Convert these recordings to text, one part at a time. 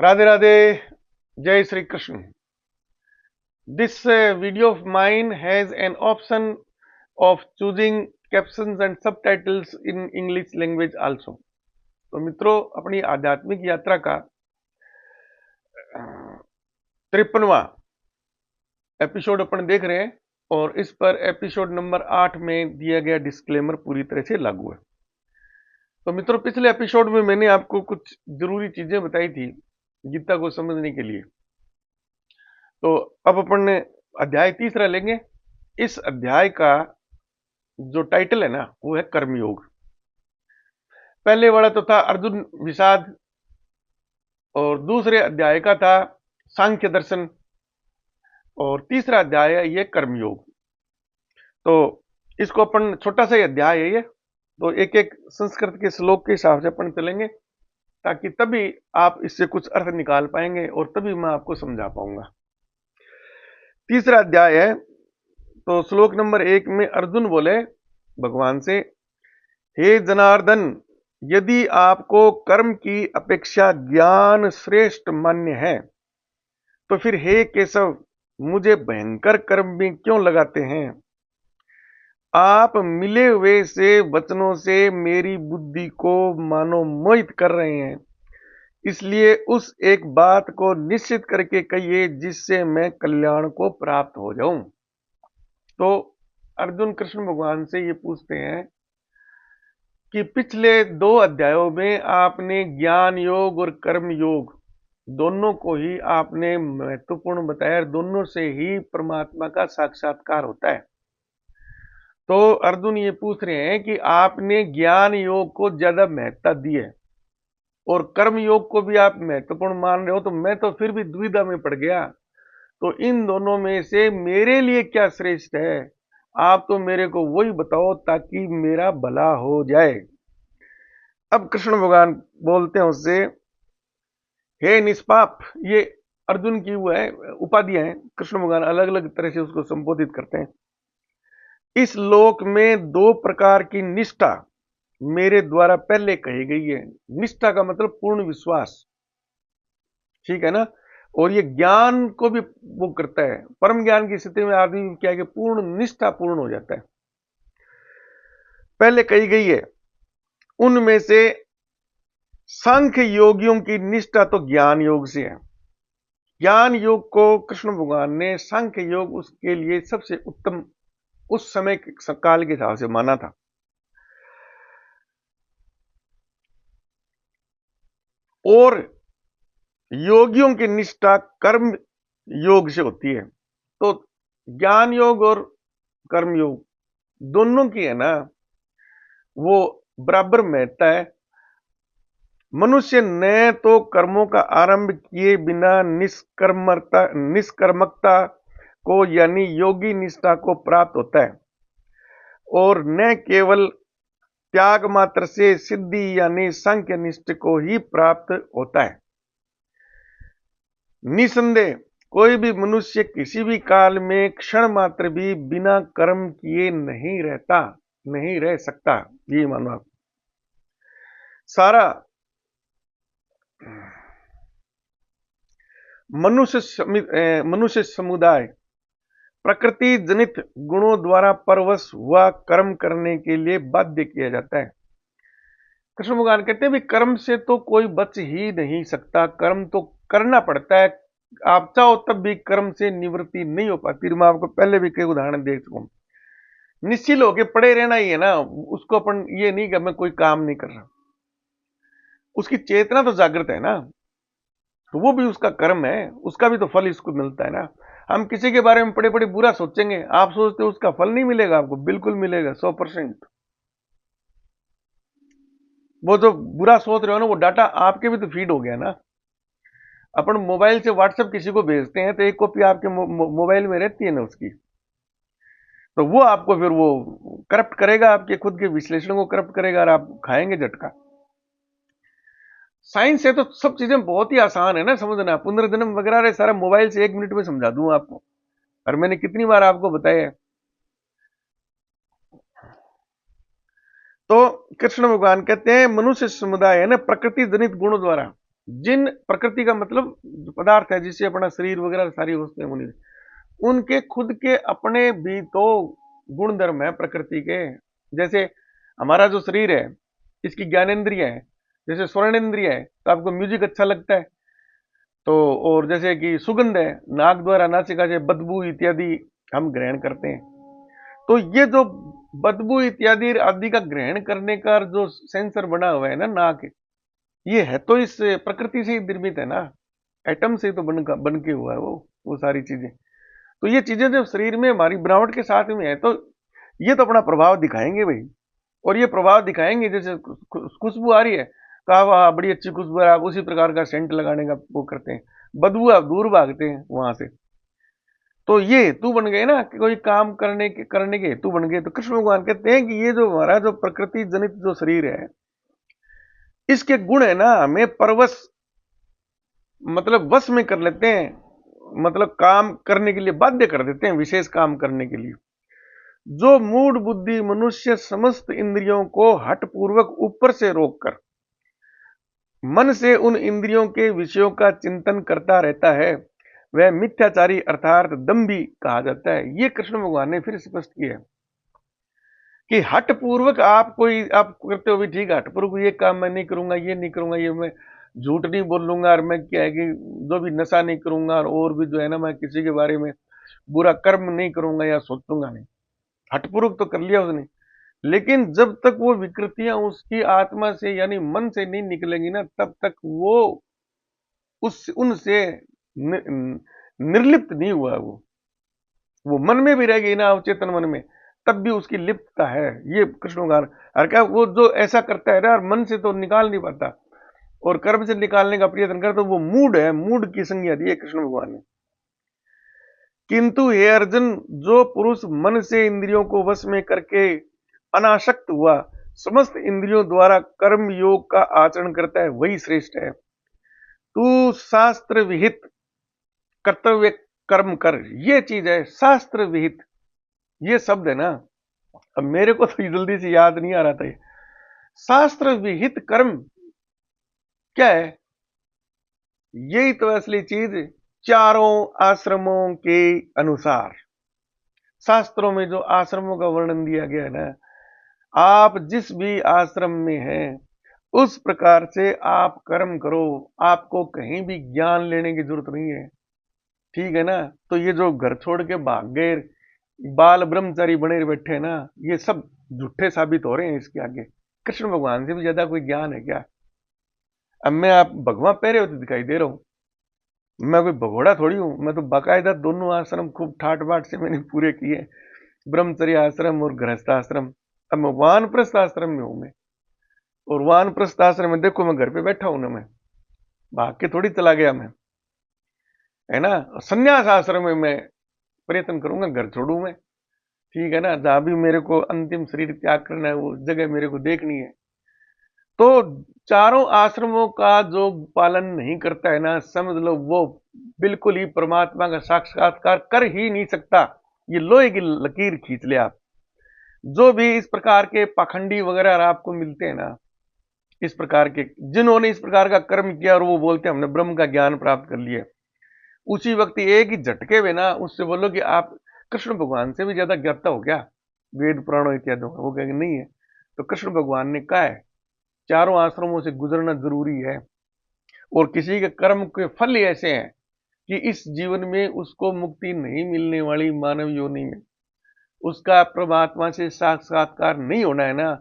राधे राधे। जय Shri Krishna. This video of mine has an option of choosing captions and subtitles in English language also. तो मित्रों, अपनी आध्यात्मिक यात्रा का 53वां एपिसोड अपन देख रहे हैं और इस पर एपिसोड नंबर 8 में दिया गया डिस्क्लेमर पूरी तरह से लागू है। तो मित्रों, पिछले एपिसोड में मैंने आपको कुछ जरूरी चीजें बताई थी गीता को समझने के लिए। तो अब अपन ने अध्याय तीसरा लेंगे। इस अध्याय का जो टाइटल है ना, वो है कर्मयोग। पहले वाला तो था अर्जुन विषाद और दूसरे अध्याय का था सांख्य दर्शन और तीसरा अध्याय है ये कर्मयोग। तो इसको अपन छोटा सा ही अध्याय है ये, तो एक एक संस्कृत के श्लोक के हिसाब से अपन चलेंगे ताकि तभी आप इससे कुछ अर्थ निकाल पाएंगे और तभी मैं आपको समझा पाऊंगा। तीसरा अध्याय है, तो श्लोक नंबर 1 में अर्जुन बोले भगवान से, हे जनार्दन, यदि आपको कर्म की अपेक्षा ज्ञान श्रेष्ठ मान्य है तो फिर हे केशव, मुझे भयंकर कर्म में क्यों लगाते हैं? आप मिले हुए से वचनों से मेरी बुद्धि को मानो मोहित कर रहे हैं, इसलिए उस एक बात को निश्चित करके कहिए जिससे मैं कल्याण को प्राप्त हो जाऊं। तो अर्जुन कृष्ण भगवान से ये पूछते हैं कि पिछले 2 अध्यायों में आपने ज्ञान योग और कर्म योग दोनों को ही आपने महत्वपूर्ण बताया, दोनों से ही परमात्मा का साक्षात्कार होता है। तो अर्जुन ये पूछ रहे हैं कि आपने ज्ञान योग को ज्यादा महत्ता दी है और कर्म योग को भी आप महत्वपूर्ण मान रहे हो, तो मैं तो फिर भी दुविधा में पड़ गया। तो इन दोनों में से मेरे लिए क्या श्रेष्ठ है? आप तो मेरे को वही बताओ ताकि मेरा भला हो जाए। अब कृष्ण भगवान बोलते हैं उससे, हे निष्पाप, ये अर्जुन की वो है उपाधियां हैं, कृष्ण भगवान अलग अलग तरह से उसको संबोधित करते हैं। इस लोक में 2 प्रकार की निष्ठा मेरे द्वारा पहले कही गई है। निष्ठा का मतलब पूर्ण विश्वास, ठीक है ना? और ये ज्ञान को भी वो करता है। परम ज्ञान की स्थिति में आदमी क्या है कि पूर्ण निष्ठा पूर्ण हो जाता है। पहले कही गई है उनमें से सांख्य योगियों की निष्ठा तो ज्ञान योग से है। ज्ञान योग को कृष्ण भगवान ने सांख्य योग उसके लिए सबसे उत्तम उस समय काल के हिसाब से माना था। और योगियों की निष्ठा कर्म योग से होती है। तो ज्ञान योग और कर्म योग दोनों की है ना, वो बराबर महत्ता है। मनुष्य ने तो कर्मों का आरंभ किए बिना निष्कर्मकता को यानी योगी निष्ठा को प्राप्त होता है और न केवल त्याग मात्र से सिद्धि यानी सांख्य निष्ठ को ही प्राप्त होता है। निसंदेह कोई भी मनुष्य किसी भी काल में क्षण मात्र भी बिना कर्म किए नहीं रह सकता। ये मानो आप सारा मनुष्य समुदाय प्रकृति जनित गुणों द्वारा परवश हुआ कर्म करने के लिए बाध्य किया जाता है। कृष्ण भगवान कहते हैं भी कर्म से तो कोई बच ही नहीं सकता, कर्म तो करना पड़ता है। आप चाहो तब भी कर्म से निवृत्ति नहीं हो पाती। मैं आपको पहले भी कई उदाहरण दे चुका हूं। निश्चिल होके पड़े रहना ही है ना, उसको अपन ये नहीं कि मैं कोई काम नहीं कर रहा, उसकी चेतना तो जागृत है ना, तो वो भी उसका कर्म है, उसका भी तो फल इसको मिलता है ना। हम किसी के बारे में पड़े पड़े बुरा सोचेंगे, आप सोचते हो उसका फल नहीं मिलेगा आपको? बिल्कुल मिलेगा, 100%। वो जो बुरा सोच रहे हो ना, वो डाटा आपके भी तो फीड हो गया ना। अपन मोबाइल से व्हाट्सएप किसी को भेजते हैं तो एक कॉपी आपके मोबाइल में रहती है ना उसकी, तो वो आपको फिर वो करप्ट करेगा, आपके खुद के विश्लेषण को करप्ट करेगा और आप खाएंगे झटका। साइंस से तो सब चीजें बहुत ही आसान है ना समझना। पुनर्जन्म वगैरह सारा मोबाइल से 1 मिनट में समझा दूं आपको, और मैंने कितनी बार आपको बताया है। तो कृष्ण भगवान कहते हैं मनुष्य समुदाय है ना प्रकृति जनित गुणों द्वारा, जिन प्रकृति का मतलब जो पदार्थ है जिससे अपना शरीर वगैरह सारी वस्तुएं बनी, उनके खुद के अपने भी तो गुण धर्म है प्रकृति के। जैसे हमारा जो शरीर है, इसकी ज्ञानेंद्रिय है, जैसे स्वर्णेंद्रिय है तो आपको म्यूजिक अच्छा लगता है, तो और जैसे कि सुगंध है, नाक द्वारा नासिका से बदबू इत्यादि हम ग्रहण करते हैं। तो ये जो बदबू इत्यादि आदि का ग्रहण करने का जो सेंसर बना हुआ है ना नाक, ये है तो इस प्रकृति से ही निर्मित है ना, एटम से तो बन के हुआ है वो सारी चीजें। तो ये चीजें जब शरीर में हमारी बनावट के साथ में है तो ये तो अपना प्रभाव दिखाएंगे भाई। और ये प्रभाव दिखाएंगे, जैसे खुशबू आ रही है तो आप हाँ बड़ी अच्छी खुशबू है, आप उसी प्रकार का सेंट लगाने का वो करते हैं, बदबू आप दूर भागते हैं वहां से। तो ये हेतु बन गए ना कि कोई काम करने के हेतु बन गए। तो कृष्ण भगवान कहते हैं कि ये जो हमारा जो प्रकृति जनित जो शरीर है, इसके गुण है ना हमें परवश मतलब वश में कर लेते हैं, मतलब काम करने के लिए बाध्य कर देते हैं, विशेष काम करने के लिए। जो मूड बुद्धि मनुष्य समस्त इंद्रियों को हठ पूर्वक ऊपर से रोककर मन से उन इंद्रियों के विषयों का चिंतन करता रहता है, वह मिथ्याचारी अर्थात दंभी कहा जाता है। ये कृष्ण भगवान ने फिर स्पष्ट किया कि हठ पूर्वक आप करते हो भी ठीक है, हठ पूर्वक ये काम मैं नहीं करूंगा, ये नहीं करूंगा, ये मैं झूठ नहीं बोलूंगा, और मैं क्या है कि जो भी नशा नहीं करूंगा, और भी जो है ना मैं किसी के बारे में बुरा कर्म नहीं करूंगा या सोचूंगा नहीं। हठपूर्वक तो कर लिया उसने, लेकिन जब तक वो विकृतियां उसकी आत्मा से यानी मन से नहीं निकलेंगी ना, तब तक वो उस उनसे निर्लिप्त नहीं हुआ। वो मन में भी रह गई ना, अवचेतन मन में, तब भी उसकी लिप्तता है। ये कृष्ण भगवान और क्या वो जो ऐसा करता है ना मन से तो निकाल नहीं पाता और कर्म से निकालने का प्रयत्न करता, तो वो मूड है, मूड की संज्ञा दी है कृष्ण भगवान ने। किंतु हे अर्जुन, जो पुरुष मन से इंद्रियों को वश में करके अनासक्त हुआ समस्त इंद्रियों द्वारा कर्म योग का आचरण करता है, वही श्रेष्ठ है। तू शास्त्र विहित कर्तव्य कर्म कर, ये चीज है शास्त्र विहित, ये शब्द है ना, अब मेरे को तो जल्दी से याद नहीं आ रहा था। ये शास्त्र विहित कर्म क्या है? यही तो असली चीज, चारों आश्रमों के अनुसार। शास्त्रों में जो आश्रमों का वर्णन दिया गया है ना, आप जिस भी आश्रम में हैं उस प्रकार से आप कर्म करो, आपको कहीं भी ज्ञान लेने की जरूरत नहीं है, ठीक है ना। तो ये जो घर छोड़ के भाग गए बाल ब्रह्मचारी बने बैठे हैं ना, ये सब झूठे साबित हो रहे हैं इसके आगे। कृष्ण भगवान से भी ज्यादा कोई ज्ञान है क्या? अब मैं आप भगवान पहरे होते दिखाई दे रहा हूं, मैं कोई भगोड़ा थोड़ी हूं, मैं तो बाकायदा दोनों आश्रम खूब ठाट बाट से मैंने पूरे किए, ब्रह्मचर्य आश्रम और गृहस्थ आश्रम। अब मैं वानप्रस्थ आश्रम में हूं मैं, और वानप्रस्थ आश्रम में देखो मैं घर पे बैठा हूं ना, मैं भाग के थोड़ी चला गया मैं, है ना। संन्यास आश्रम में मैं प्रयत्न करूंगा घर छोड़ू मैं, ठीक है ना, जहां भी मेरे को अंतिम शरीर त्याग करना है वो जगह मेरे को देखनी है। तो चारों आश्रमों का जो पालन नहीं करता है ना, समझ लो वो बिल्कुल ही परमात्मा का साक्षात्कार कर ही नहीं सकता। ये लोहे की लकीर खींच ले आप। जो भी इस प्रकार के पाखंडी वगैरह आपको मिलते हैं ना, इस प्रकार के जिन्होंने इस प्रकार का कर्म किया और वो बोलते हैं हमने ब्रह्म का ज्ञान प्राप्त कर लिया, उसी वक्त एक ही झटके में ना उससे बोलो कि आप कृष्ण भगवान से भी ज्यादा ज्ञाता हो क्या वेद पुराणों इत्यादि, वो कहेंगे नहीं है। तो कृष्ण भगवान ने कहा है चारों आश्रमों से गुजरना जरूरी है, और किसी के कर्म के फल ही ऐसे हैं कि इस जीवन में उसको मुक्ति नहीं मिलने वाली, मानव योनि में उसका परमात्मा से साक्षात्कार नहीं होना है ना,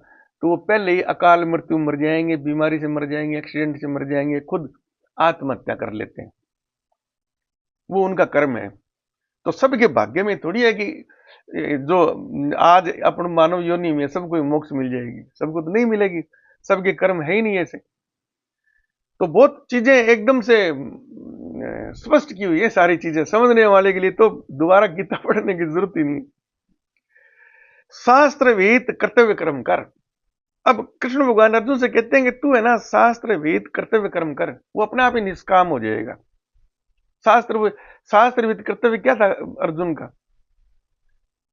तो वो पहले ही अकाल मृत्यु मर जाएंगे, बीमारी से मर जाएंगे, एक्सीडेंट से मर जाएंगे, खुद आत्महत्या कर लेते हैं। वो उनका कर्म है। तो सबके भाग्य में थोड़ी है कि जो आज अपन मानव योनि में सबको मोक्ष मिल जाएगी, सबको तो नहीं मिलेगी, सबके कर्म है ही नहीं ऐसे। तो बहुत चीजें एकदम से स्पष्ट की हुई है, सारी चीजें समझने वाले के लिए तो दोबारा गीता पढ़ने की जरूरत ही नहीं। शास्त्र विहित कर्तव्य कर्म कर। अब कृष्ण भगवान अर्जुन से कहते हैं कि तू है ना शास्त्र विहित कर्तव्य कर्म कर, वो अपने आप ही निष्काम हो जाएगा। शास्त्र विहित कर्तव्य क्या था अर्जुन का?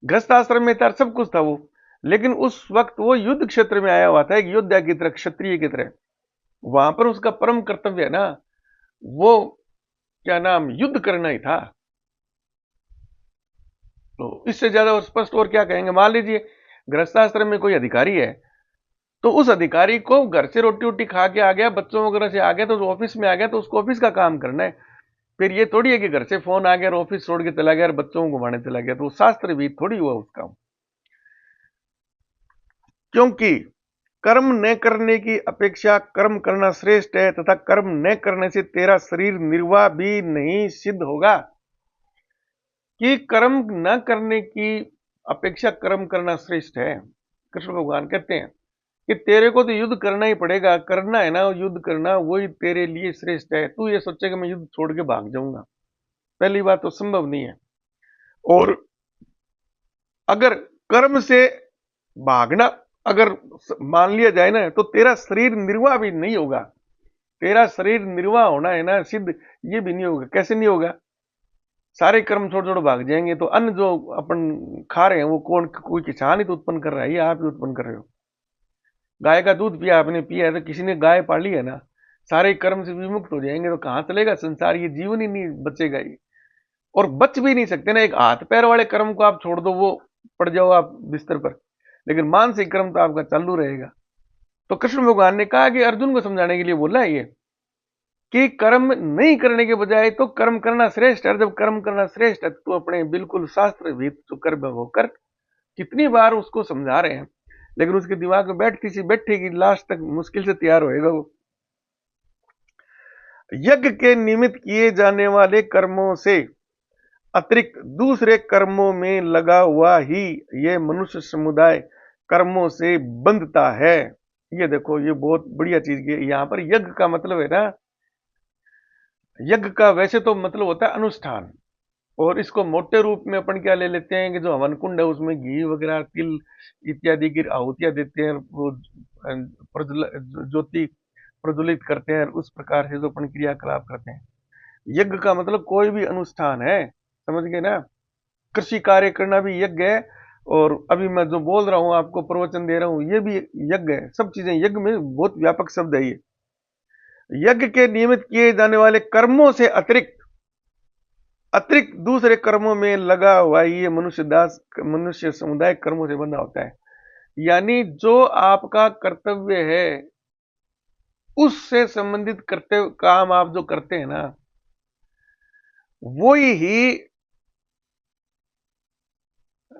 गृहस्थ आश्रम में था, सब कुछ था वो, लेकिन उस वक्त वो युद्ध क्षेत्र में आया हुआ था, एक योद्धा की तरह, क्षत्रिय की तरह। वहां पर उसका परम कर्तव्य है ना, वो क्या नाम, युद्ध करना ही था। तो इससे ज्यादा और स्पष्ट और क्या कहेंगे। मान लीजिए गृहस्थाश्रम में कोई अधिकारी है, तो उस अधिकारी को घर से रोटी वोटी खा के आ गया, बच्चों वगैरह से आ गया, तो ऑफिस में आ गया, तो उसको ऑफिस का काम करना है। फिर ये थोड़ी है कि घर से फोन आ गया और ऑफिस छोड़ के चला गया और बच्चों को घुमाने चला गया, तो शास्त्र भी थोड़ी हुआ उसका। क्योंकि कर्म न करने की अपेक्षा कर्म करना श्रेष्ठ है, तथा कर्म न करने से तेरा शरीर निर्वाह भी नहीं सिद्ध होगा। कि कर्म न करने की अपेक्षा कर्म करना श्रेष्ठ है। कृष्ण भगवान कहते हैं कि तेरे को तो युद्ध करना ही पड़ेगा, करना है ना युद्ध करना, वही तेरे लिए श्रेष्ठ है। तू ये सोचे कि मैं युद्ध छोड़ के भाग जाऊंगा, पहली बात तो संभव नहीं है। और अगर कर्म से भागना अगर मान लिया जाए ना, तो तेरा शरीर निर्वाह भी नहीं होगा। तेरा शरीर निर्वाह होना है ना सिद्ध, ये भी नहीं होगा। कैसे नहीं होगा? सारे कर्म छोड़ छोड़ भाग जाएंगे तो अन्न जो अपन खा रहे हैं वो कौन, कोई किसान ही तो उत्पन्न कर रहा है, ये आप ही उत्पन्न कर रहे हो। गाय का दूध पिया आपने, पिया है तो किसी ने गाय पाली है ना। सारे कर्म से विमुक्त हो जाएंगे तो कहां चलेगा संसार, ये जीवन ही नहीं बचेगा ये। और बच भी नहीं सकते ना। एक हाथ पैर वाले कर्म को आप छोड़ दो, वो पड़ जाओ आप बिस्तर पर, लेकिन मानसिक कर्म तो आपका चालू रहेगा। तो कृष्ण भगवान ने कहा कि अर्जुन को समझाने के लिए बोला है ये, कि कर्म नहीं करने के बजाय तो कर्म करना श्रेष्ठ है। जब कर्म करना श्रेष्ठ है तो अपने बिल्कुल शास्त्र विहित जो कर्म है वो कर। कितनी बार उसको समझा रहे हैं, लेकिन उसके दिमाग में बैठती सी बैठेगी, लास्ट तक मुश्किल से तैयार होएगा वो। यज्ञ के निमित्त किए जाने वाले कर्मों से अतिरिक्त दूसरे कर्मों में लगा हुआ ही ये मनुष्य समुदाय कर्मों से बंधता है। ये देखो, ये बहुत बढ़िया चीज की। यहां पर यज्ञ का मतलब है ना, यज्ञ का वैसे तो मतलब होता है अनुष्ठान, और इसको मोटे रूप में अपन क्या ले लेते हैं कि जो हवन कुंड है उसमें घी वगैरह तिल इत्यादि की आहुतियां देते हैं, वो ज्योति प्रज्वलित करते हैं, उस प्रकार से जो अपन क्रियाकलाप करते हैं। यज्ञ का मतलब कोई भी अनुष्ठान है, समझ गए ना। कृषि कार्य करना भी यज्ञ है, और अभी मैं जो बोल रहा हूं आपको प्रवचन दे रहा हूं ये भी यज्ञ है। सब चीजें यज्ञ में बहुत व्यापक शब्द है ये। यज्ञ के नियमित किए जाने वाले कर्मों से अतिरिक्त अतिरिक्त दूसरे कर्मों में लगा हुआ ये मनुष्य समुदाय कर्मों से बंधा होता है। यानी जो आपका कर्तव्य है उससे संबंधित कर्तव्य काम आप जो करते हैं ना, वो ही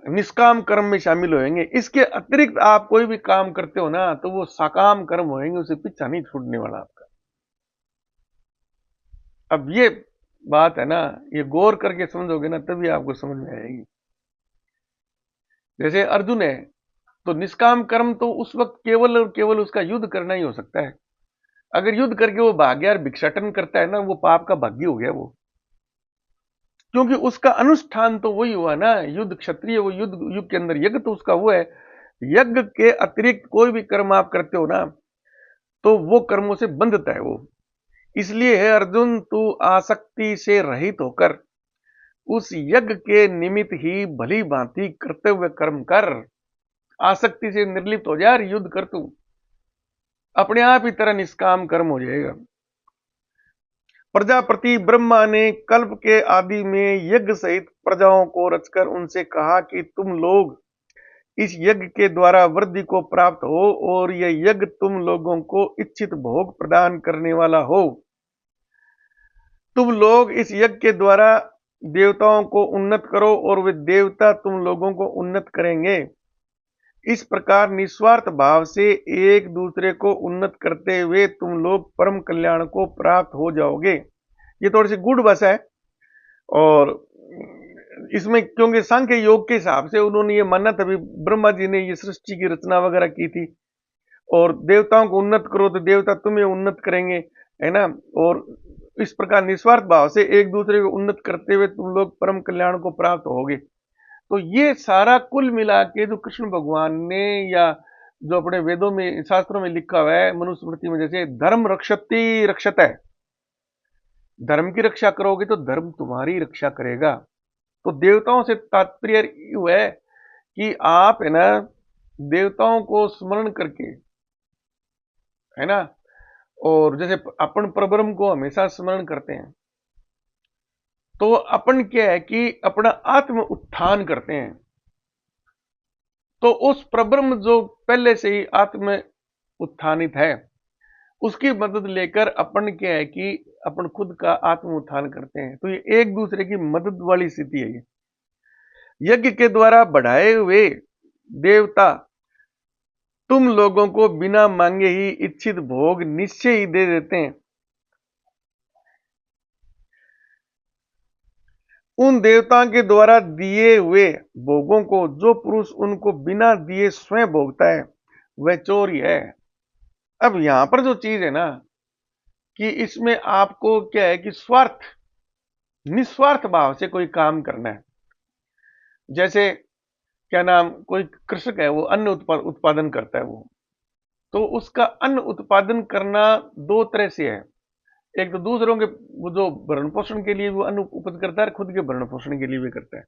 निष्काम कर्म में शामिल होंगे। इसके अतिरिक्त आप कोई भी काम करते हो ना तो वो सकाम कर्म होंगे, उसे पीछा नहीं छूटने वाला आपका। अब ये बात है ना, ये गौर करके समझोगे ना तभी आपको समझ में आएगी। जैसे अर्जुन है तो निष्काम कर्म तो उस वक्त केवल और केवल उसका युद्ध करना ही हो सकता है। अगर युद्ध करके वो भाग गया और भिक्षाटन करता है ना, वो पाप का भागी हो गया वो। क्योंकि उसका अनुष्ठान तो वही हुआ ना, युद्ध क्षत्रिय, वो युद्ध युग के अंदर यज्ञ तो उसका वो है। यज्ञ के अतिरिक्त कोई भी कर्म आप करते हो ना तो वो कर्मों से बंधता है वो। इसलिए है अर्जुन, तू आसक्ति से रहित होकर उस यज्ञ के निमित्त ही भली भांति कर्तव्य कर्म कर। आसक्ति से निर्लिप्त हो जा, युद्ध कर, तू अपने आप ही तरह निष्काम कर्म हो जाएगा। प्रजापति ब्रह्मा ने कल्प के आदि में यज्ञ सहित प्रजाओं को रचकर उनसे कहा कि तुम लोग इस यज्ञ के द्वारा वृद्धि को प्राप्त हो, और यह यज्ञ तुम लोगों को इच्छित भोग प्रदान करने वाला हो। तुम लोग इस यज्ञ के द्वारा देवताओं को उन्नत करो और वे देवता तुम लोगों को उन्नत करेंगे। इस प्रकार निस्वार्थ भाव से एक दूसरे को उन्नत करते हुए तुम लोग परम कल्याण को प्राप्त हो जाओगे। ये थोड़ी सी गूढ़ भाषा है, और इसमें क्योंकि सांख्य योग के हिसाब से उन्होंने ये माना, तभी ब्रह्मा जी ने ये सृष्टि की रचना वगैरह की थी। और देवताओं को उन्नत करो तो देवता तुम्हें उन्नत करेंगे, है ना। और इस प्रकार निस्वार्थ भाव से एक दूसरे को उन्नत करते हुए तुम लोग परम कल्याण को प्राप्त होगे। तो ये सारा कुल मिला के जो कृष्ण भगवान ने, या जो अपने वेदों में शास्त्रों में लिखा हुआ है, मनुस्मृति में, जैसे धर्म रक्षति रक्षत है, धर्म की रक्षा करोगे तो धर्म तुम्हारी रक्षा करेगा। तो देवताओं से तात्पर्य यू है कि आप है ना देवताओं को स्मरण करके, है ना, और जैसे अपन परब्रह्म को हमेशा स्मरण करते हैं, तो अपन क्या है कि अपना आत्म उत्थान करते हैं। तो उस परब्रह्म जो पहले से ही आत्म उत्थानित है, उसकी मदद लेकर अपन क्या है कि अपन खुद का आत्म उत्थान करते हैं। तो ये एक दूसरे की मदद वाली स्थिति है। ये यज्ञ के द्वारा बढ़ाए हुए देवता तुम लोगों को बिना मांगे ही इच्छित भोग निश्चय ही दे देते हैं। उन देवताओं के द्वारा दिए हुए भोगों को जो पुरुष उनको बिना दिए स्वयं भोगता है, वह चोर ही है। अब यहां पर जो चीज है ना, कि इसमें आपको क्या है कि निस्वार्थ भाव से कोई काम करना है। जैसे क्या नाम, कोई कृषक है, वो अन्न उत्पादन करता है, तो उसका अन्न उत्पादन करना दो तरह से है। एक तो दूसरों के वो जो भरण पोषण के लिए वो अन्न उत्पन्न करता है, खुद के भरण पोषण के लिए भी करता है।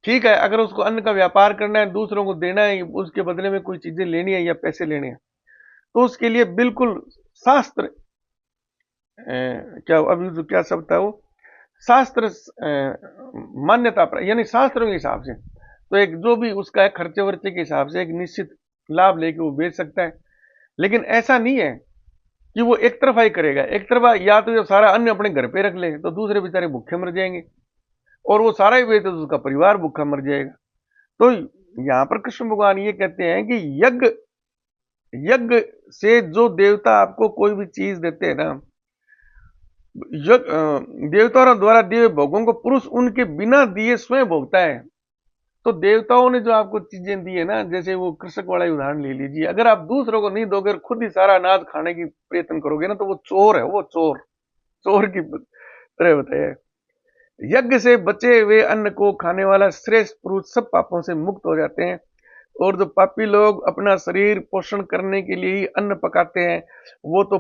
ठीक है, अगर उसको अन्न का व्यापार करना है, दूसरों को देना है, उसके बदले में कोई चीजें लेनी है या पैसे लेने हैं, तो उसके लिए बिल्कुल शास्त्र क्या अभी जो क्या शब्द था वो, शास्त्र मान्यता पर, यानी शास्त्रों के हिसाब से, तो एक जो भी उसका है खर्चे वर्चे के हिसाब से एक निश्चित लाभ लेके वो बेच सकता है। लेकिन ऐसा नहीं है कि वो एक तरफा ही करेगा। एक तरफा या तो ये सारा अन्न अपने घर पे रख ले, तो दूसरे बेचारे भूखे मर जाएंगे, और वो सारा ही बेच तो उसका परिवार भूखा मर जाएगा। तो यहां पर कृष्ण भगवान ये कहते हैं कि यज्ञ यज्ञ से जो देवता आपको कोई भी चीज देते हैं ना, देवताओं द्वारा दिए भोगों को पुरुष उनके बिना दिए स्वयं भोगता है। तो देवताओं ने जो आपको चीजें दी है ना, जैसे वो कृषक वाला उदाहरण ले लीजिए, अगर आप दूसरों को नहीं दोगे और खुद ही सारा अनाज खाने की प्रयत्न करोगे ना, तो वो चोर है, वो चोर चोर की तरह बताया है। यज्ञ से बचे हुए अन्न को खाने वाला श्रेष्ठ पुरुष सब पापों से मुक्त हो जाते हैं। और जो पापी लोग अपना शरीर पोषण करने के लिए ही अन्न पकाते हैं, वो तो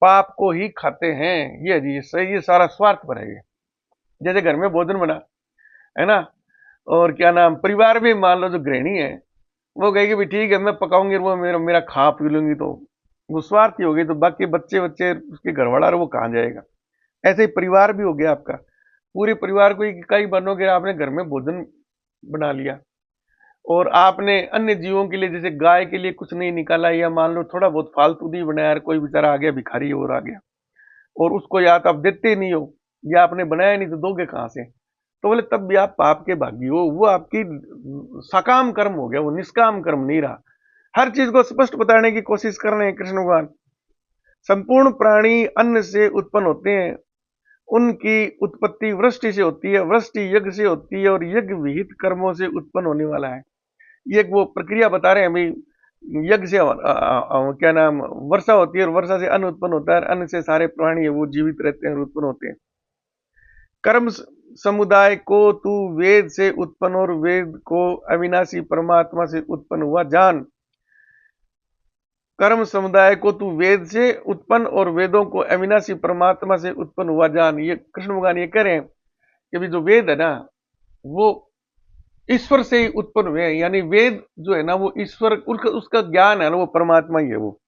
पाप को ही खाते हैं। ये जी सही, ये सारा स्वार्थ पर है। ये जैसे घर में भोजन बना है ना, और क्या नाम, परिवार में मान लो जो गृहिणी है, वो कहेगी भी ठीक है मैं पकाऊंगी, वो मेरा मेरा खा पी लूंगी, तो वो स्वार्थी हो गई। तो बाकी बच्चे बच्चे उसके घर वाला वो कहाँ जाएगा। ऐसे ही परिवार भी हो गया आपका। पूरे परिवार को इकाई बनोगे, आपने घर में भोजन बना लिया, और आपने अन्य जीवों के लिए, जैसे गाय के लिए कुछ नहीं निकाला, या मान लो थोड़ा बहुत फालतू नहीं बनाया, कोई बेचारा आ गया भिखारी और आ गया, और उसको या तो आप देते नहीं हो, या आपने बनाया नहीं, तो दोगे कहां से। तो बोले तब भी आप पाप के भागी हो। वो आपकी सकाम कर्म हो गया, वो निष्काम कर्म नहीं रहा। हर चीज को स्पष्ट बताने की कोशिश कर रहे हैं कृष्ण भगवान। संपूर्ण प्राणी अन्न से उत्पन्न होते हैं, उनकी उत्पत्ति वृष्टि से होती है, वृष्टि यज्ञ से होती है, और यज्ञ विहित कर्मों से उत्पन्न होने वाला है। ये एक वो प्रक्रिया बता रहे हैं अभी। यज्ञ से क्या नाम, वर्षा होती है, और वर्षा से अन्न उत्पन्न होता है, अन्न से सारे प्राणी है वो जीवित रहते हैं और उत्पन्न होते हैं। कर्म समुदाय को तू वेद से उत्पन्न और वेद को अविनाशी परमात्मा से उत्पन्न हुआ जान। कर्म समुदाय को तू वेद से उत्पन्न और वेदों को अविनाशी परमात्मा से उत्पन्न हुआ जान। ये कृष्ण भगवान ये कह रहे हैं कि भी जो वेद है ना, वो ईश्वर से ही उत्पन्न हुए हैं। यानी वेद जो है ना, वो ईश्वर, उसका ज्ञान है ना, वो परमात्मा ही है वो।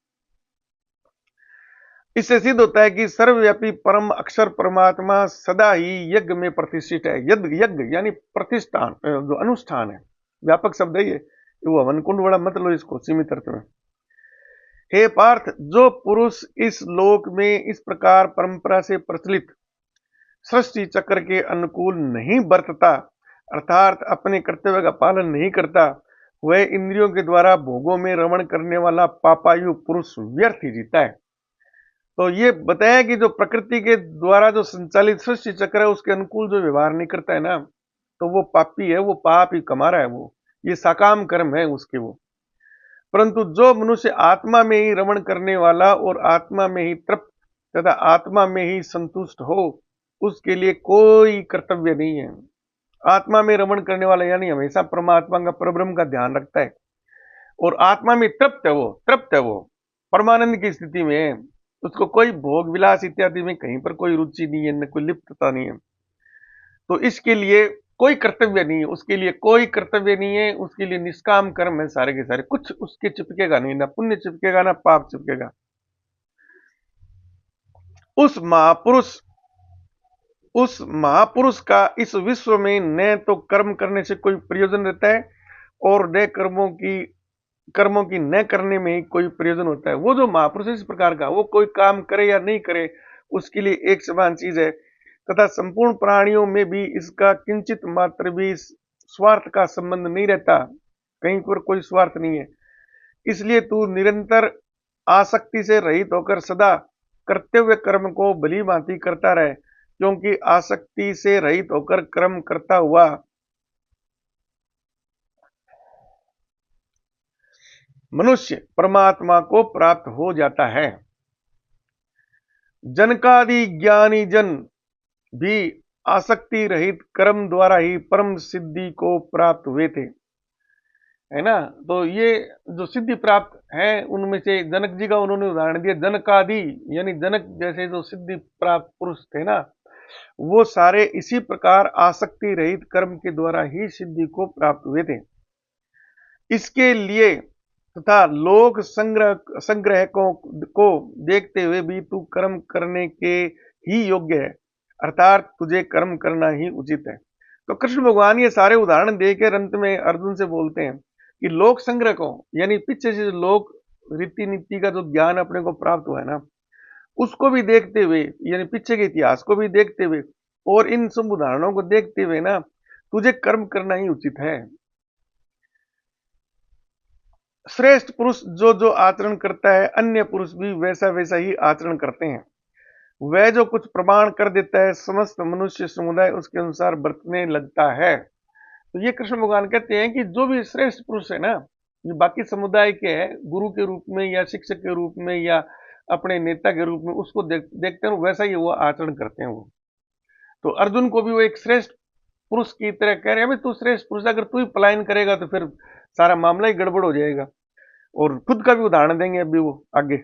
इससे सिद्ध होता है कि सर्वव्यापी परम अक्षर परमात्मा सदा ही यज्ञ में प्रतिष्ठित है। यज्ञ यज्ञ यानी प्रतिष्ठान, जो अनुष्ठान है, व्यापक शब्द है ये। वो हवन कुंड बड़ा मत लो इसको सीमित अर्थ में। हे पार्थ, जो पुरुष इस लोक में इस प्रकार परंपरा से प्रचलित सृष्टि चक्र के अनुकूल नहीं बरतता, अर्थात अपने कर्तव्य का पालन नहीं करता, वह इंद्रियों के द्वारा भोगों में रमण करने वाला पापायु पुरुष व्यर्थ ही जीता है। तो ये बताया कि जो प्रकृति के द्वारा जो संचालित सृष्टि चक्र है, उसके अनुकूल जो व्यवहार नहीं करता है ना, तो वो पापी है, वो पाप ही कमा रहा है। वो ये सकाम कर्म है उसके वो। परंतु जो मनुष्य आत्मा में ही रमण करने वाला और आत्मा में ही तृप्त तथा आत्मा में ही संतुष्ट हो, उसके लिए कोई कर्तव्य नहीं है। आत्मा में रमण करने वाला यानी हमेशा परमात्मा का, परब्रह्म का ध्यान रखता है, और आत्मा में तृप्त है वो परमानंद की स्थिति में है। उसको कोई भोग विलास इत्यादि में कहीं पर कोई रुचि नहीं है, न कोई लिप्तता नहीं है। तो इसके लिए कोई कर्तव्य नहीं है, उसके लिए कोई कर्तव्य नहीं है, उसके लिए निष्काम कर्म है सारे के सारे। कुछ उसके चिपकेगा नहीं, ना पुण्य चिपकेगा ना पाप चिपकेगा। उस महापुरुष का इस विश्व में न तो कर्म करने से कोई प्रयोजन रहता है और न कर्मों की न करने में ही कोई प्रयोजन होता है। वो जो महापुरुष इस प्रकार का, वो कोई काम करे या नहीं करे उसके लिए एक समान चीज है, तथा संपूर्ण प्राणियों में भी इसका किंचित मात्र भी स्वार्थ का संबंध नहीं रहता, कहीं पर कोई स्वार्थ नहीं है। इसलिए तू निरंतर आसक्ति से रहित होकर सदा कर्तव्य कर्म को भली भांति करता रहे, क्योंकि आसक्ति से रहित होकर कर्म करता हुआ मनुष्य परमात्मा को प्राप्त हो जाता है। जनकादि ज्ञानी जन भी आसक्ति रहित कर्म द्वारा ही परम सिद्धि को प्राप्त हुए थे, है ना। तो ये जो सिद्धि प्राप्त है उनमें से जनक जी का उन्होंने उदाहरण दिया। जनकादि यानी जनक जैसे जो सिद्धि प्राप्त पुरुष थे ना, वो सारे इसी प्रकार आसक्ति रहित कर्म के द्वारा ही सिद्धि को प्राप्त हुए थे। इसके लिए तथा लोक संग्रह को देखते हुए भी तू कर्म करने के ही योग्य है, अर्थात तुझे कर्म करना ही उचित है। तो कृष्ण भगवान ये सारे उदाहरण देकर अंत में अर्जुन से बोलते हैं कि लोक संग्रह को, यानी पीछे से लोक रीति नीति का जो ज्ञान अपने को प्राप्त हुआ है ना, उसको भी देखते हुए, यानी पीछे के इतिहास को भी देखते हुए और इन सब उदाहरणों को देखते हुए ना, तुझे कर्म करना ही उचित है। श्रेष्ठ पुरुष जो जो आचरण करता है, अन्य पुरुष भी वैसा वैसा ही आचरण करते हैं। वह जो कुछ प्रमाण कर देता है, समस्त मनुष्य समुदाय उसके अनुसार बरतने लगता है। तो ये कृष्ण भगवान कहते हैं कि जो भी श्रेष्ठ पुरुष है ना, ये बाकी समुदाय के है, गुरु के रूप में या शिक्षक के रूप में या अपने नेता के रूप में उसको देखते हैं, वैसा ही वो आचरण करते हैं वो। तो अर्जुन को भी वो एक श्रेष्ठ पुरुष की तरह कह रहे हैं, तू श्रेष्ठ पुरुष, अगर तू ही पलायन करेगा तो फिर सारा मामला ही गड़बड़ हो जाएगा। और खुद का भी उदाहरण देंगे अभी वो आगे।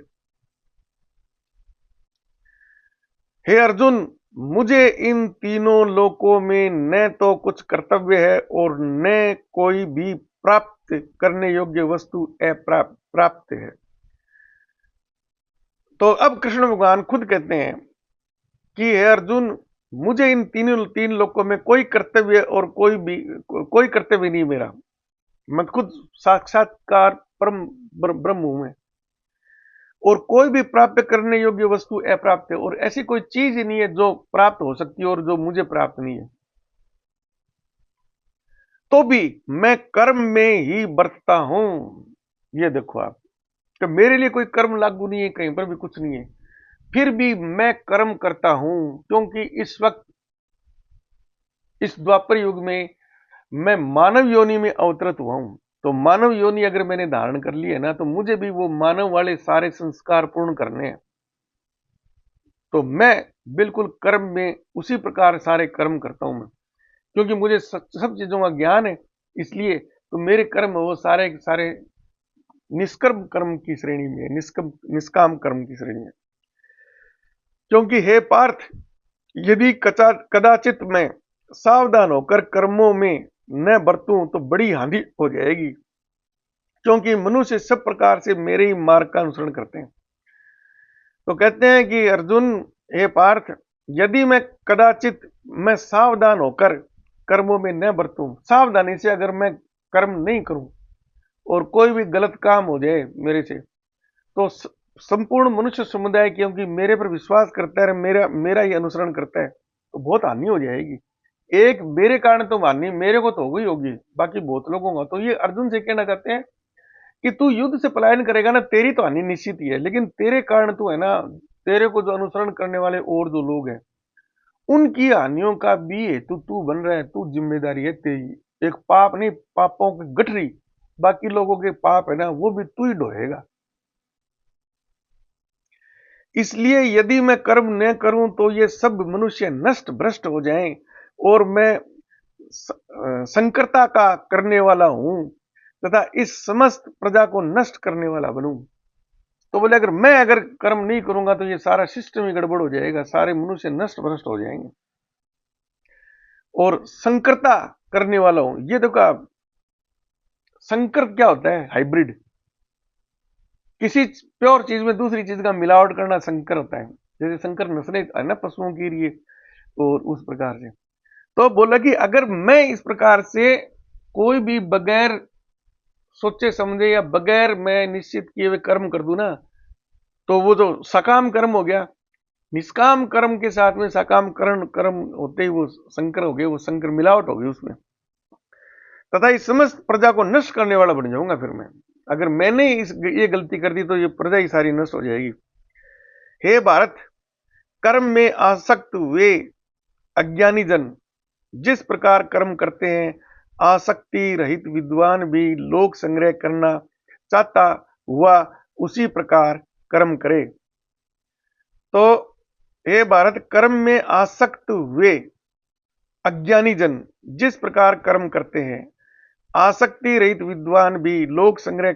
हे अर्जुन, मुझे इन तीनों लोकों में न तो कुछ कर्तव्य है और न कोई भी प्राप्त करने योग्य वस्तु प्राप्त है। तो अब कृष्ण भगवान खुद कहते हैं कि हे अर्जुन, मुझे इन तीन लोकों में कोई कर्तव्य और कोई कर्तव्य नहीं मेरा। मैं खुद साक्षात्कार परम ब्रह्म हूं मैं, और कोई भी प्राप्त करने योग्य वस्तु अप्राप्त है, और ऐसी कोई चीज ही नहीं है जो प्राप्त हो सकती है और जो मुझे प्राप्त नहीं है। तो भी मैं कर्म में ही बरतता हूं। ये देखो आप, तो मेरे लिए कोई कर्म लागू नहीं है, कहीं पर भी कुछ नहीं है, फिर भी मैं कर्म करता हूं, क्योंकि इस वक्त इस द्वापर युग में मैं मानव योनि में अवतरित हुआ हूं। तो मानव योनि अगर मैंने धारण कर ली है ना, तो मुझे भी वो मानव वाले सारे संस्कार पूर्ण करने हैं। तो मैं बिल्कुल कर्म में उसी प्रकार सारे कर्म करता हूं मैं, क्योंकि मुझे सब चीजों का ज्ञान है। इसलिए तो मेरे कर्म वो सारे सारे निष्कर्म कर्म की श्रेणी में, निष्काम कर्म की श्रेणी में। क्योंकि हे पार्थ, यदि कदाचित मैं सावधान होकर कर्मों में न बरतूं तो बड़ी हानि हो जाएगी, क्योंकि मनुष्य सब प्रकार से मेरे ही मार्ग का अनुसरण करते हैं। तो कहते हैं कि अर्जुन, हे पार्थ, यदि मैं सावधान होकर कर्मों में न बरतूं, सावधानी से अगर मैं कर्म नहीं करूं और कोई भी गलत काम हो जाए मेरे से, तो संपूर्ण मनुष्य समुदाय क्योंकि मेरे पर विश्वास करता है, मेरा ही अनुसरण करता है, तो बहुत हानि हो जाएगी। एक मेरे कारण तो हानि मेरे को तो होगी, बाकी बहुत लोगों का। तो ये अर्जुन से कहना चाहते हैं कि तू युद्ध से पलायन करेगा ना, तेरी तो हानि निश्चित ही है, लेकिन तेरे कारण तू है ना, तेरे को जो अनुसरण करने वाले और जो लोग हैं उनकी हानियों का भी हेतु तू बन रहा है, तू जिम्मेदारी है तेरी। एक पाप नहीं, पापों की गठरी, बाकी लोगों के पाप है ना, वो भी तू ही ढोएगा। इसलिए यदि मैं कर्म न करूं तो ये सब मनुष्य नष्ट भ्रष्ट हो जाएं, और मैं संकरता का करने वाला हूं तथा इस समस्त प्रजा को नष्ट करने वाला बनूं। तो बोले अगर कर्म नहीं करूंगा तो ये सारा सिस्टम ही गड़बड़ हो जाएगा, सारे मनुष्य नष्ट भ्रष्ट हो जाएंगे, और संकरता करने वाला हूं। ये देखो आप, संकर क्या होता है? हाइब्रिड, किसी प्योर चीज में दूसरी चीज का मिलावट करना संकर होता है। जैसे शंकर नस्लें है ना पशुओं की लिए, और उस प्रकार से। तो बोला कि अगर मैं इस प्रकार से कोई भी बगैर सोचे समझे या बगैर मैं निश्चित किए हुए कर्म कर दूं ना, तो वो जो सकाम कर्म हो गया, निष्काम कर्म के साथ में सकाम कर्म कर्म होते ही वो संकर हो गए, वो संकर मिलावट हो गई उसमें, तथा इस समस्त प्रजा को नष्ट करने वाला बन जाऊंगा फिर मैं। अगर मैंने ये गलती कर दी तो ये प्रजा ही सारी नष्ट हो जाएगी। हे भारत, कर्म में आसक्त हुए अज्ञानी जन जिस प्रकार कर्म करते हैं, आसक्ति रहित विद्वान भी लोक संग्रह करना चाहता हुआ उसी प्रकार कर्म करे। तो हे भारत, कर्म में आसक्त हुए अज्ञानी जन जिस प्रकार कर्म करते हैं, आसक्ति रहित विद्वान भी लोक संग्रह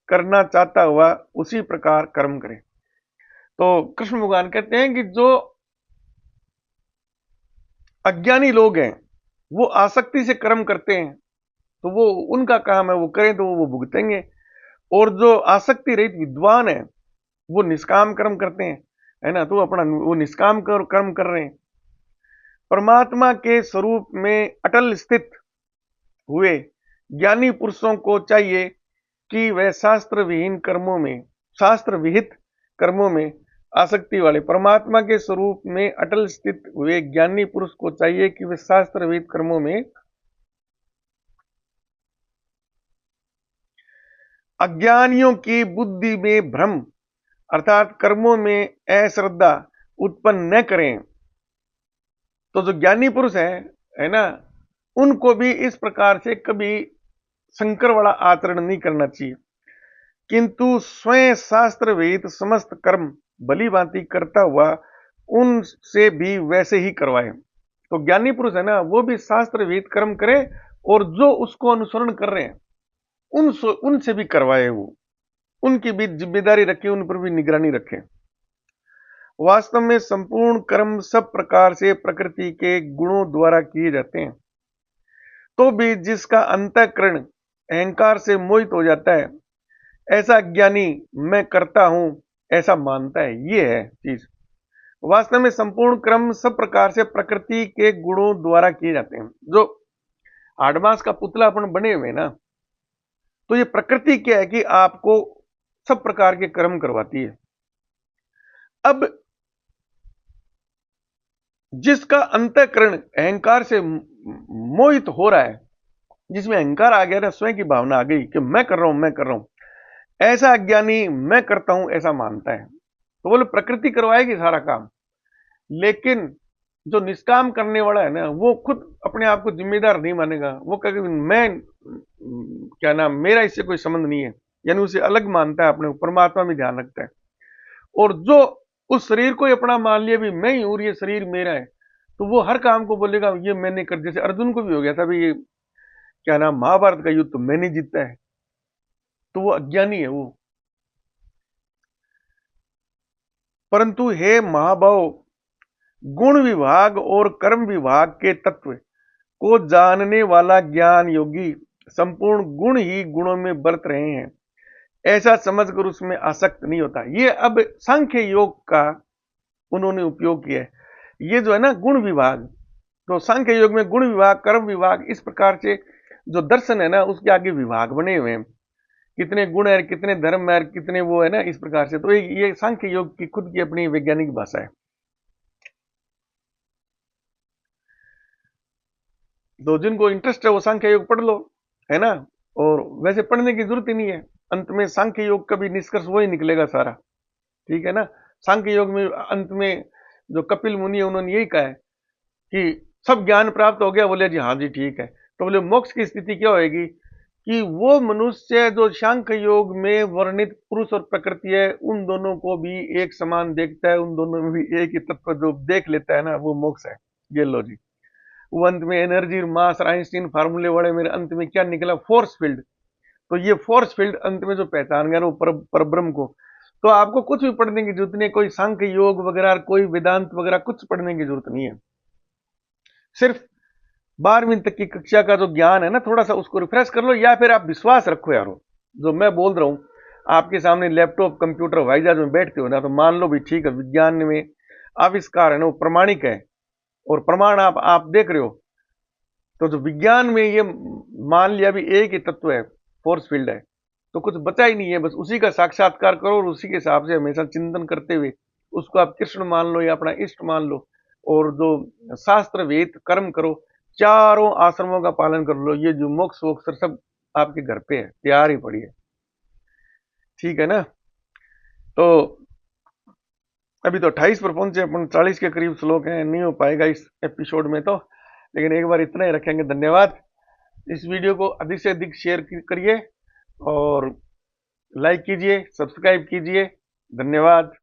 करना चाहता हुआ उसी प्रकार कर्म करे। तो कृष्ण भगवान कहते हैं कि जो अज्ञानी लोग हैं वो आसक्ति से कर्म करते हैं, तो वो उनका काम है, वो करें तो वो भुगतेंगे। और जो आसक्ति रहित विद्वान है वो निष्काम कर्म करते हैं, है ना, तो अपना वो निष्काम कर्म कर रहे हैं। परमात्मा के स्वरूप में अटल स्थित हुए ज्ञानी पुरुषों को चाहिए कि वह शास्त्र विहीन कर्मों में, शास्त्र विहित कर्मों में आसक्ति वाले, परमात्मा के स्वरूप में अटल स्थित हुए ज्ञानी पुरुष को चाहिए कि वे शास्त्र विहित कर्मों में अज्ञानियों की बुद्धि में भ्रम अर्थात कर्मों में अश्रद्धा उत्पन्न न करें। तो जो ज्ञानी पुरुष है ना, उनको भी इस प्रकार से कभी संकर वाला आचरण नहीं करना चाहिए, किंतु स्वयं शास्त्र वेद समस्त कर्म भली भांति करता हुआ उनसे भी वैसे ही करवाए। तो ज्ञानी पुरुष है ना, वो भी शास्त्र वेद कर्म करे और जो उसको अनुसरण कर रहे हैं उनसे भी करवाए, वो उनकी भी जिम्मेदारी रखे, उन पर भी निगरानी रखें। वास्तव में संपूर्ण कर्म सब प्रकार से प्रकृति के गुणों द्वारा किए जाते हैं, तो भी जिसका अंतःकरण अहंकार से मोहित हो जाता है, ऐसा ज्ञानी मैं करता हूं ऐसा मानता है। ये है चीज। वास्तव में संपूर्ण कर्म सब प्रकार से प्रकृति के गुणों द्वारा किए जाते हैं। जो आडमास का पुतला अपन बने हुए ना, तो ये प्रकृति क्या है कि आपको सब प्रकार के कर्म करवाती है। अब जिसका अंतःकरण अहंकार से मोहित हो रहा है, जिसमें अहंकार आ गया ना, स्वयं की भावना आ गई कि मैं कर रहा हूं, मैं कर रहा हूं, ऐसा अज्ञानी मैं करता हूं ऐसा मानता है। तो बोले प्रकृति करवाएगी सारा काम, लेकिन जो निष्काम करने वाला है ना, वो खुद अपने आप को जिम्मेदार नहीं मानेगा। वो कहेगा मैं क्या नाम, मेरा इससे कोई संबंध नहीं है, यानी उसे अलग मानता है, अपने परमात्मा में ध्यान रखता है। और जो उस शरीर को ही अपना मान लिया भी मैं ही हूं, ये शरीर मेरा है, तो वो हर काम को बोलेगा ये मैंने कर। जैसे अर्जुन को भी हो गया था भाई, ये क्या नाम, महाभारत का युद्ध तो मैंने जीता है, तो वो अज्ञानी है वो। परंतु हे महाभाव, गुण विभाग और कर्म विभाग के तत्व को जानने वाला ज्ञान योगी संपूर्ण गुण ही गुणों में बरत रहे हैं ऐसा समझकर उसमें आसक्त नहीं होता। ये अब सांख्य योग का उन्होंने उपयोग किया है। ये जो है ना गुण विभाग, तो सांख्य योग में गुण विभाग, कर्म विभाग, इस प्रकार से जो दर्शन है ना, उसके आगे विभाग बने हुए हैं, कितने गुण है, कितने धर्म है, कितने वो है ना, इस प्रकार से। तो ये सांख्य योग की खुद की अपनी वैज्ञानिक भाषा है। तो जिनको इंटरेस्ट है वो सांख्य योग पढ़ लो, है ना। और वैसे पढ़ने की जरूरत ही नहीं है, अंत में सांख्य योग का भी निष्कर्ष वही निकलेगा सारा, ठीक है ना। सांख्य योग में अंत में जो कपिल मुनि है उन्होंने यही कहा है कि सब ज्ञान प्राप्त हो गया, बोले जी हाँ जी ठीक है। तो बोले मोक्ष की स्थिति क्या होगी कि वो मनुष्य जो सांख्य योग में वर्णित पुरुष और प्रकृति है उन दोनों को भी एक समान देखता है, उन दोनों में भी एक ही तत्व जो देख लेता है ना, वो मोक्ष है। ये लो जी, वो अंत में एनर्जी मास आइंस्टीन फार्मूले वाले मेरे अंत में क्या निकला, फोर्स फील्ड। तो ये फोर्स फील्ड अंत में जो पहचान गया वो परब्रह्म को। तो आपको कुछ भी पढ़ने की जरूरत नहीं है, कोई सांख्य योग वगैरह, कोई वेदांत वगैरह कुछ पढ़ने की जरूरत नहीं है। सिर्फ 12वीं तक की कक्षा का जो ज्ञान है ना, थोड़ा सा उसको रिफ्रेश कर लो, या फिर आप विश्वास रखो यारो, जो मैं बोल रहा हूं आपके सामने लैपटॉप कंप्यूटर हवाई जहाज में बैठते हो ना, तो मान लो भी ठीक है, विज्ञान में आविष्कार है ना वो प्रमाणिक है और प्रमाण आप देख रहे हो। तो जो विज्ञान में ये मान लिया भी एक ही तत्व है, फोर्स फील्ड है, तो कुछ बचा ही नहीं है, बस उसी का साक्षात्कार करो और उसी के हिसाब से हमेशा चिंतन करते हुए उसको आप कृष्ण मान लो या अपना इष्ट मान लो, और जो शास्त्र वेद कर्म करो, चारों आश्रमों का पालन कर लो, ये जो मोक्ष वोक्ष सब आपके घर पे है, तैयार ही पड़ी है। ठीक है ना। तो अभी तो 28 पर पहुंचे अपन, 40 के करीब श्लोक हैं, नहीं हो पाएगा इस एपिसोड में तो, लेकिन एक बार इतना ही रखेंगे। धन्यवाद। इस वीडियो को अधिक से अधिक शेयर करिए और लाइक कीजिए, सब्सक्राइब कीजिए। धन्यवाद।